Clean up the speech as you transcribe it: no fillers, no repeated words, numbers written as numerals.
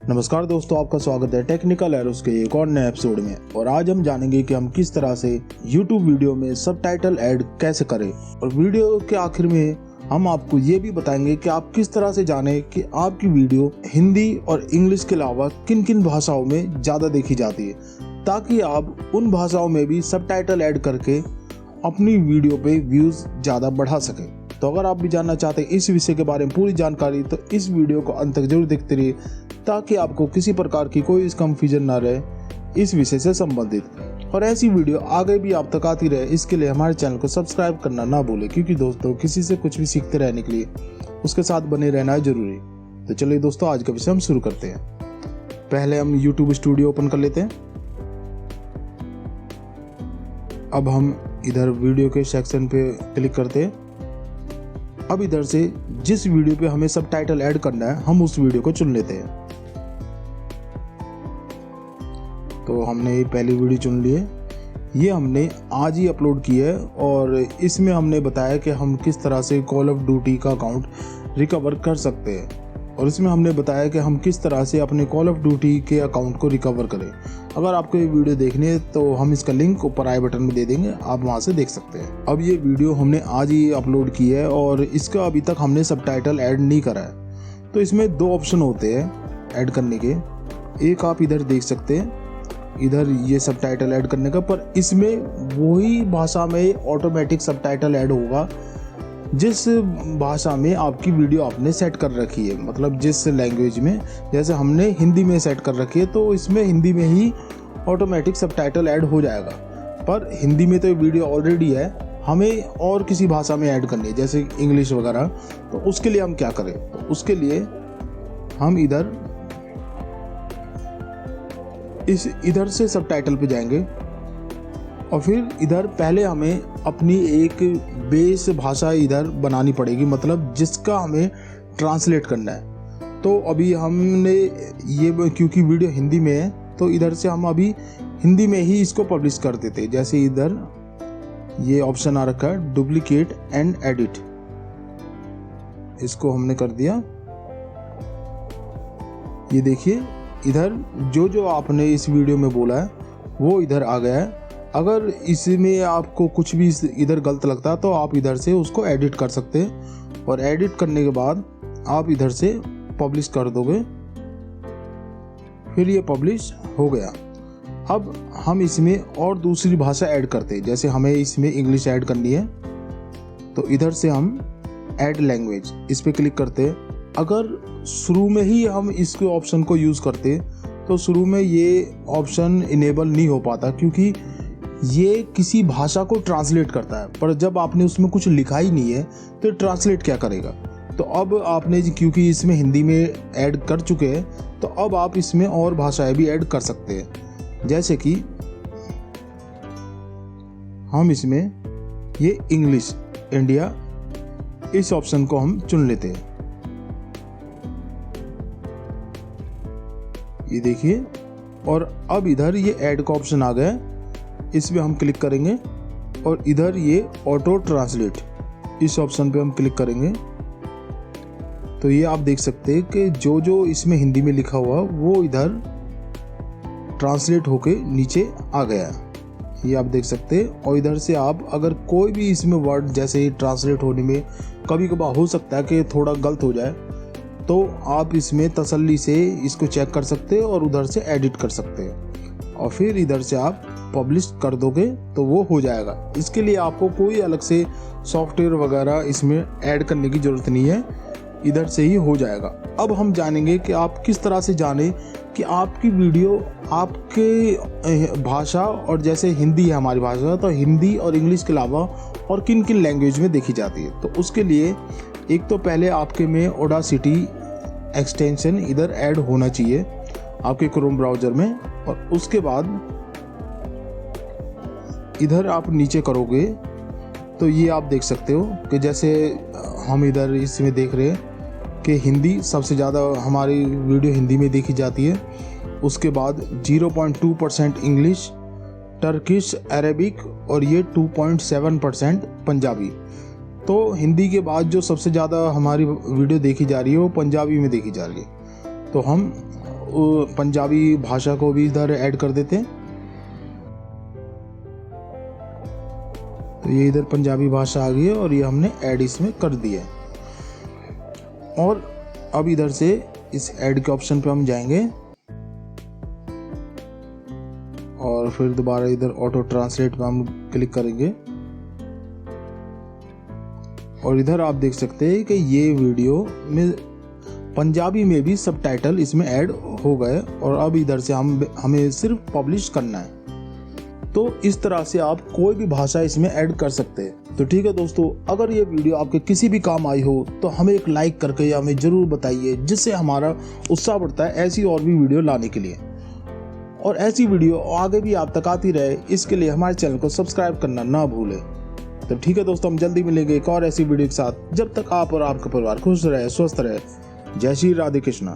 नमस्कार दोस्तों, आपका स्वागत है टेक्निकल एरोस के एक और नए एपिसोड में। और आज हम जानेंगे कि हम किस तरह से YouTube वीडियो में सबटाइटल ऐड कैसे करें। और वीडियो के आखिर में हम आपको ये भी बताएंगे कि आप किस तरह से जानें कि आपकी वीडियो हिंदी और इंग्लिश के अलावा किन किन भाषाओं में ज़्यादा देखी जाती है, ताकि आप उन भाषाओं में भी सबटाइटल ऐड करके अपनी वीडियो पे व्यूज़ ज़्यादा बढ़ा सकें। तो अगर आप भी जानना चाहते हैं इस विषय के बारे में पूरी जानकारी, तो इस वीडियो को अंत तक जरूर देखते रहिए, ताकि आपको किसी प्रकार की कोई कंफ्यूजन ना रहे इस विषय से संबंधित। और ऐसी वीडियो आगे भी आप तक आती रहे, इसके लिए हमारे चैनल को सब्सक्राइब करना ना भूलें, क्योंकि दोस्तों किसी से कुछ भी सीखते रहने के लिए उसके साथ बने रहना जरूरी। तो चलिए दोस्तों, आज का विषय हम शुरू करते हैं। पहले हम YouTube स्टूडियो ओपन कर लेते हैं। अब हम इधर वीडियो के सेक्शन पे क्लिक करते हैं। अब इधर से जिस वीडियो पे हमें सबटाइटल ऐड करना है, हम उस वीडियो को चुन लेते हैं। तो हमने ये पहली वीडियो चुन ली है। ये हमने आज ही अपलोड की है और इसमें हमने बताया कि हम किस तरह से कॉल ऑफ ड्यूटी का अकाउंट रिकवर कर सकते हैं। और इसमें हमने बताया कि हम किस तरह से अपने कॉल ऑफ ड्यूटी के अकाउंट को रिकवर करें। अगर आपको ये वीडियो देखनी है तो हम इसका लिंक ऊपर आई बटन में दे देंगे, आप वहाँ से देख सकते हैं। अब ये वीडियो हमने आज ही अपलोड की है और इसका अभी तक हमने सबटाइटल ऐड नहीं करा है। तो इसमें दो ऑप्शन होते हैं ऐड करने के। एक आप इधर देख सकते हैं, इधर ये सबटाइटल ऐड करने का, पर इसमें वही भाषा में ऑटोमेटिक सबटाइटल ऐड होगा जिस भाषा में आपकी वीडियो आपने सेट कर रखी है। मतलब जिस लैंग्वेज में, जैसे हमने हिंदी में सेट कर रखी है तो इसमें हिंदी में ही ऑटोमेटिक सबटाइटल ऐड हो जाएगा। पर हिंदी में तो ये वीडियो ऑलरेडी है, हमें और किसी भाषा में ऐड करनी है, जैसे इंग्लिश वगैरह। तो उसके लिए हम क्या करें? तो उसके लिए हम इधर से सबटाइटल पे जाएंगे और फिर इधर पहले हमें अपनी एक बेस भाषा इधर बनानी पड़ेगी, मतलब जिसका हमें ट्रांसलेट करना है। तो अभी हमने ये, क्योंकि वीडियो हिंदी में है तो इधर से हम अभी हिंदी में ही इसको पब्लिश कर देते हैं। जैसे इधर ये ऑप्शन आ रखा है डुप्लीकेट एंड एडिट, इसको हमने कर दिया। ये देखिए इधर जो आपने इस वीडियो में बोला है वो इधर आ गया है। अगर इसमें आपको कुछ भी इधर गलत लगता है तो आप इधर से उसको एडिट कर सकते हैं, और एडिट करने के बाद आप इधर से पब्लिश कर दोगे, फिर ये पब्लिश हो गया। अब हम इसमें और दूसरी भाषा ऐड करते हैं, जैसे हमें इसमें इंग्लिश ऐड करनी है तो इधर से हम ऐड लैंग्वेज इस पर क्लिक करते हैं। अगर शुरू में ही हम इस ऑप्शन को यूज़ करते तो शुरू में ये ऑप्शन इनेबल नहीं हो पाता, क्योंकि ये किसी भाषा को ट्रांसलेट करता है। पर जब आपने उसमें कुछ लिखा ही नहीं है तो ट्रांसलेट क्या करेगा? तो अब आपने, क्योंकि इसमें हिंदी में ऐड कर चुके हैं, तो अब आप इसमें और भाषाएं भी ऐड कर सकते हैं। जैसे कि हम इसमें ये इंग्लिश इंडिया, इस ऑप्शन को हम चुन लेते हैं। ये देखिए, और अब इधर ये ऐड का ऑप्शन आ गया है, इसमें हम क्लिक करेंगे और इधर ये ऑटो ट्रांसलेट, इस ऑप्शन पे हम क्लिक करेंगे तो ये आप देख सकते हैं कि जो इसमें हिंदी में लिखा हुआ वो इधर ट्रांसलेट होके नीचे आ गया है, ये आप देख सकते हैं। और इधर से आप अगर कोई भी इसमें वर्ड जैसे ट्रांसलेट होने में कभी कभार हो सकता है कि थोड़ा गलत हो जाए, तो आप इसमें तसल्ली से इसको चेक कर सकते हैं और उधर से एडिट कर सकते हैं, और फिर इधर से आप पब्लिश कर दोगे तो वो हो जाएगा। इसके लिए आपको कोई अलग से सॉफ्टवेयर वगैरह इसमें ऐड करने की ज़रूरत नहीं है, इधर से ही हो जाएगा। अब हम जानेंगे कि आप किस तरह से जानें कि आपकी वीडियो आपके भाषा, और जैसे हिंदी है हमारी भाषा, तो हिंदी और इंग्लिश के अलावा और किन किन लैंग्वेज में देखी जाती है। तो उसके लिए एक तो पहले आपके में ऑडासिटी एक्सटेंशन इधर ऐड होना चाहिए आपके क्रोम ब्राउज़र में, और उसके बाद इधर आप नीचे करोगे तो ये आप देख सकते हो कि जैसे हम इधर इसमें देख रहे हैं कि हिंदी सबसे ज़्यादा हमारी वीडियो हिंदी में देखी जाती है। उसके बाद 0.2% इंग्लिश, टर्किश, अरेबिक, और ये 2.7% पंजाबी। तो हिंदी के बाद जो सबसे ज़्यादा हमारी वीडियो देखी जा रही है वो पंजाबी में देखी जा रही है। तो हम पंजाबी भाषा को भी इधर ऐड कर देते हैं। तो ये इधर पंजाबी भाषा आ गई है और ये हमने ऐड इसमें कर दिया है। और अब इधर से इस ऐड के ऑप्शन पे हम जाएंगे और फिर दोबारा इधर ऑटो ट्रांसलेट पे हम क्लिक करेंगे और इधर आप देख सकते हैं कि ये वीडियो में पंजाबी में भी सबटाइटल इसमें ऐड हो गए और अब इधर से हमें सिर्फ पब्लिश करना है। तो इस तरह से आप कोई भी भाषा इसमें ऐड कर सकते हैं। तो ठीक है दोस्तों, अगर ये वीडियो आपके किसी भी काम आई हो तो हमें एक लाइक करके हमें ज़रूर बताइए, जिससे हमारा उत्साह बढ़ता है ऐसी और भी वीडियो लाने के लिए। और ऐसी वीडियो आगे भी आप तक आती रहे, इसके लिए हमारे चैनल को सब्सक्राइब करना ना भूलें। तो ठीक है दोस्तों, हम जल्दी मिलेंगे एक और ऐसी वीडियो के साथ। जब तक आप और आपका परिवार खुश रहे, स्वस्थ रहे। जय श्री राधे कृष्णा।